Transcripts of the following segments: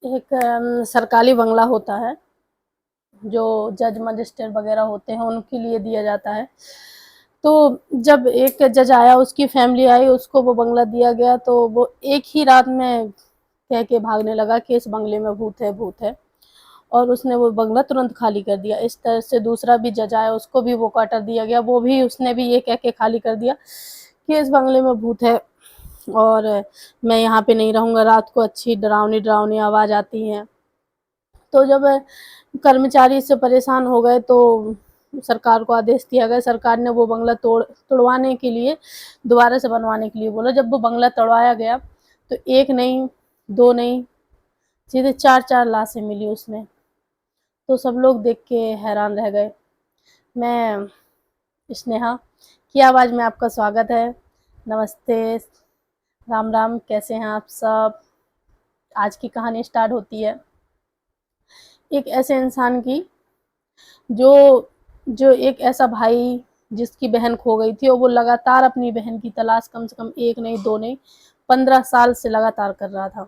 एक सरकारी बंगला होता है, जो जज मजिस्ट्रेट वगैरह होते हैं उनके लिए दिया जाता है। तो जब एक जज आया, उसकी फैमिली आई, उसको वो बंगला दिया गया, तो वो एक ही रात में कह के भागने लगा कि इस बंगले में भूत है, भूत है। और उसने वो बंगला तुरंत खाली कर दिया। इस तरह से दूसरा भी जज आया, उसको भी वो क्वार्टर दिया गया, वो भी उसने भी ये कह के खाली कर दिया कि इस बंगले में भूत है और मैं यहाँ पे नहीं रहूँगा, रात को अच्छी डरावनी डरावनी आवाज़ आती हैं। तो जब कर्मचारी इससे परेशान हो गए तो सरकार को आदेश दिया गया। सरकार ने वो बंगला तोड़वाने के लिए, दोबारा से बनवाने के लिए बोला। जब वो बंगला तोड़वाया गया तो एक नहीं, दो नहीं, सीधे 4-4 लाशें मिली उसमें। तो सब लोग देख के हैरान रह गए। मैं स्नेहा की आवाज़ में आपका स्वागत है। नमस्ते, राम राम, कैसे हैं आप सब? आज की कहानी स्टार्ट होती है एक ऐसे इंसान की, जो जो एक ऐसा भाई जिसकी बहन खो गई थी, और वो लगातार अपनी बहन की तलाश कम से कम एक नहीं, दो नहीं, 15 साल से लगातार कर रहा था।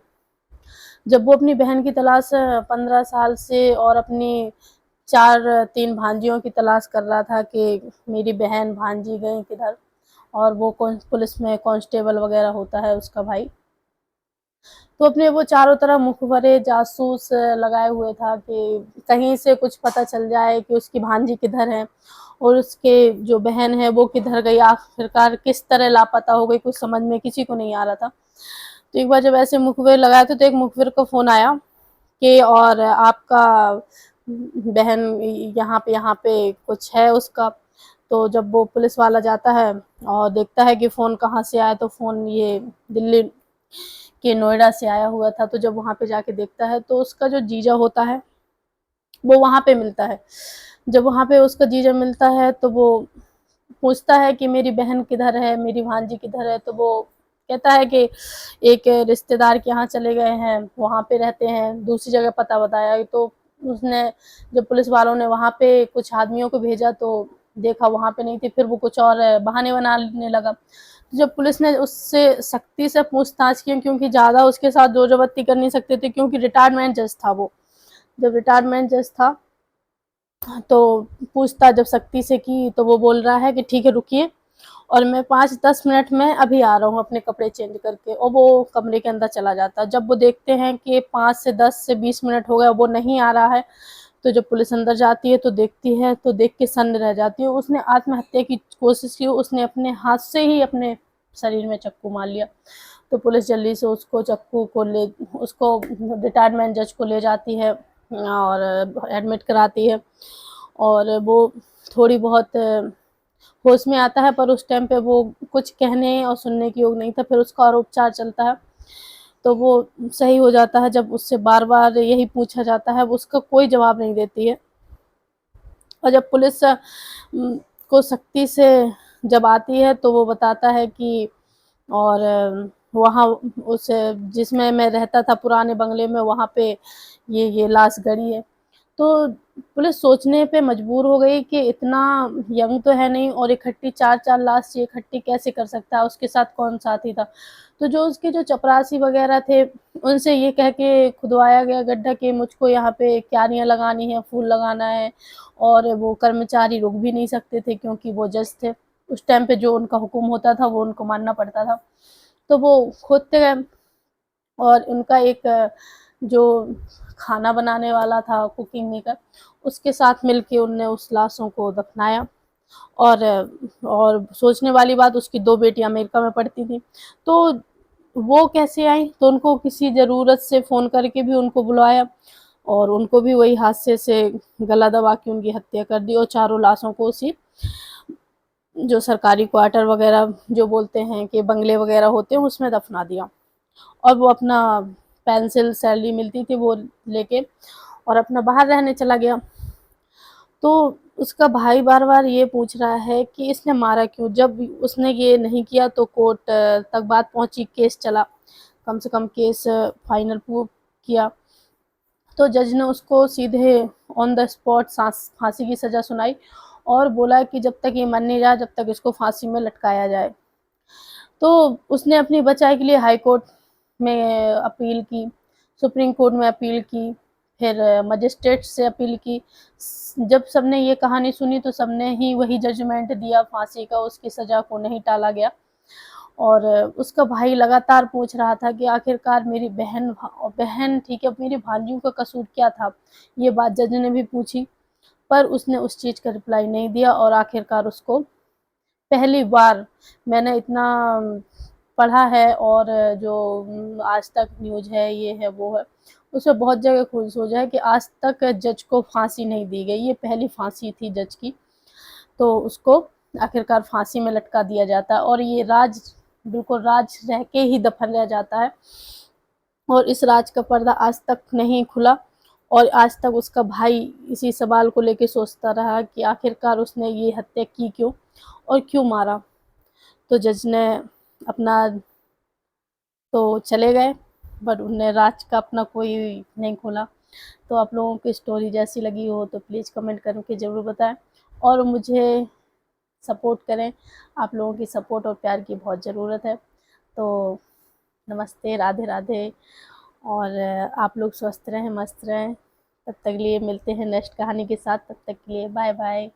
जब वो अपनी बहन की तलाश 15 साल से और अपनी 4-3 भांजियों की तलाश कर रहा था कि मेरी बहन भांजी गई किधर, और वो पुलिस में कांस्टेबल वगैरह होता है उसका भाई। तो अपने वो चारों तरफ मुखबरे जासूस लगाए हुए था कि कहीं से कुछ पता चल जाए कि उसकी भांजी किधर है और उसके जो बहन है वो किधर गई, आखिरकार किस तरह लापता हो गई, कुछ समझ में किसी को नहीं आ रहा था। तो एक बार जब ऐसे मुखबिर लगाए थे तो एक मुखबिर को फ़ोन आया कि और आपका बहन यहाँ पे कुछ है उसका। तो जब वो पुलिस वाला जाता है और देखता है कि फ़ोन कहाँ से आया, तो फ़ोन ये दिल्ली के नोएडा से आया हुआ था। तो जब वहाँ पे जाके देखता है तो उसका जो जीजा होता है वो वहाँ पे मिलता है। जब वहाँ पे उसका जीजा मिलता है तो वो पूछता है कि मेरी बहन किधर है, मेरी भांजी किधर है। तो वो कहता है कि एक रिश्तेदार के यहाँ चले गए हैं, वहाँ पे रहते हैं, दूसरी जगह पता बताया। तो उसने, जब पुलिस वालों ने वहाँ पे कुछ आदमियों को भेजा तो देखा वहाँ पे नहीं थे, फिर वो कुछ और बहाने बनाने लगा। तो जब पुलिस ने उससे सख्ती से पूछताछ की, क्योंकि ज़्यादा उसके साथ जोर जबरदस्ती कर नहीं सकते थे, क्योंकि रिटायरमेंट जज था वो। जब रिटायरमेंट जज था तो पूछताछ जब सख्ती से की तो वो बोल रहा है कि ठीक है रुकिए, और मैं 5-10 मिनट में अभी आ रहा हूँ अपने कपड़े चेंज करके। और वो कमरे के अंदर चला जाता है। जब वो देखते हैं कि 5 से 10 से 20 मिनट हो गए, वो नहीं आ रहा है, तो जब पुलिस अंदर जाती है तो देखती है, तो देख के सन्न रह जाती है। उसने आत्महत्या की कोशिश की, उसने अपने हाथ से ही अपने शरीर में चाकू मार लिया। तो पुलिस जल्दी से उसको चाकू को ले, उसको रिटायरमेंट जज को ले जाती है और एडमिट कराती है। और वो थोड़ी बहुत होश में आता है, पर उस टाइम पे वो कुछ कहने और सुनने के योग नहीं था। फिर उसका और उपचार चलता है तो वो सही हो जाता है। जब उससे बार बार यही पूछा जाता है, वो उसका कोई जवाब नहीं देती है। और जब पुलिस को सख्ती से जब आती है तो वो बताता है कि और वहाँ उस जिसमें मैं रहता था पुराने बंगले में, वहाँ पे ये लाश गड़ी है। तो पुलिस सोचने पे मजबूर हो गई कि इतना यंग तो है नहीं, और इकट्ठी 4-4 लाश इकट्ठी कैसे कर सकता है, उसके साथ कौन साथी था। तो जो उसके जो चपरासी वगैरह थे, उनसे ये कह के खुदवाया गया गड्ढा कि मुझको यहाँ पे क्यारियाँ लगानी है, फूल लगाना है। और वो कर्मचारी रुक भी नहीं सकते थे, क्योंकि वो जज थे। उस टाइम पे जो उनका हुक्म होता था वो उनको मानना पड़ता था। तो वो खोदते गए, और उनका एक जो खाना बनाने वाला था, कुकिंग मेकर, उसके साथ मिलके उनने उस लाशों को दफनाया। और सोचने वाली बात, उसकी 2 बेटियां अमेरिका में पढ़ती थी। तो वो कैसे आई, तो उनको किसी ज़रूरत से फ़ोन करके भी उनको बुलाया, और उनको भी वही हादसे से गला दबा के उनकी हत्या कर दी, और चारों लाशों को उसी जो सरकारी क्वार्टर वगैरह जो बोलते हैं कि बंगले वगैरह होते हैं उसमें दफना दिया। और वो अपना पेंसिल सैलरी मिलती थी वो लेके और अपना बाहर रहने चला गया। तो उसका भाई बार बार ये पूछ रहा है कि इसने मारा क्यों। जब उसने ये नहीं किया तो कोर्ट तक बात पहुंची, केस चला, कम से कम केस फाइनल प्रूव किया। तो जज ने उसको सीधे ऑन द स्पॉट फांसी की सज़ा सुनाई, और बोला कि जब तक ये मर नहीं जाए, जब तक इसको फांसी में लटकाया जाए। तो उसने अपनी बचाई के लिए हाई कोर्ट में अपील की, सुप्रीम कोर्ट में अपील की, फिर मजिस्ट्रेट से अपील की। जब सबने ये कहानी सुनी तो सबने ही वही जजमेंट दिया फांसी का, उसकी सज़ा को नहीं टाला गया। और उसका भाई लगातार पूछ रहा था कि आखिरकार मेरी बहन ठीक है, मेरी भांजियों का कसूर क्या था? ये बात जज ने भी पूछी, पर उसने उस चीज़ का रिप्लाई नहीं दिया। और आखिरकार उसको पहली बार मैंने इतना पढ़ा है, और जो आज तक न्यूज़ है, ये है, वो है, उसमें बहुत जगह खुद सोचा है कि आज तक जज को फांसी नहीं दी गई, ये पहली फांसी थी जज की। तो उसको आखिरकार फांसी में लटका दिया जाता है, और ये राज बिल्कुल राज रह के ही दफन रह जाता है। और इस राज का पर्दा आज तक नहीं खुला, और आज तक उसका भाई इसी सवाल को लेके सोचता रहा कि आखिरकार उसने ये हत्या की क्यों और क्यों मारा। तो जज ने अपना तो चले गए, बट उन्हें राज का अपना कोई नहीं खोला। तो आप लोगों की स्टोरी जैसी लगी हो तो प्लीज़ कमेंट करके ज़रूर बताएं, और मुझे सपोर्ट करें। आप लोगों की सपोर्ट और प्यार की बहुत ज़रूरत है। तो नमस्ते, राधे राधे, और आप लोग स्वस्थ रहें, मस्त रहें। तब तक के लिए मिलते हैं नेक्स्ट कहानी के साथ। तब तक के लिए बाय बाय।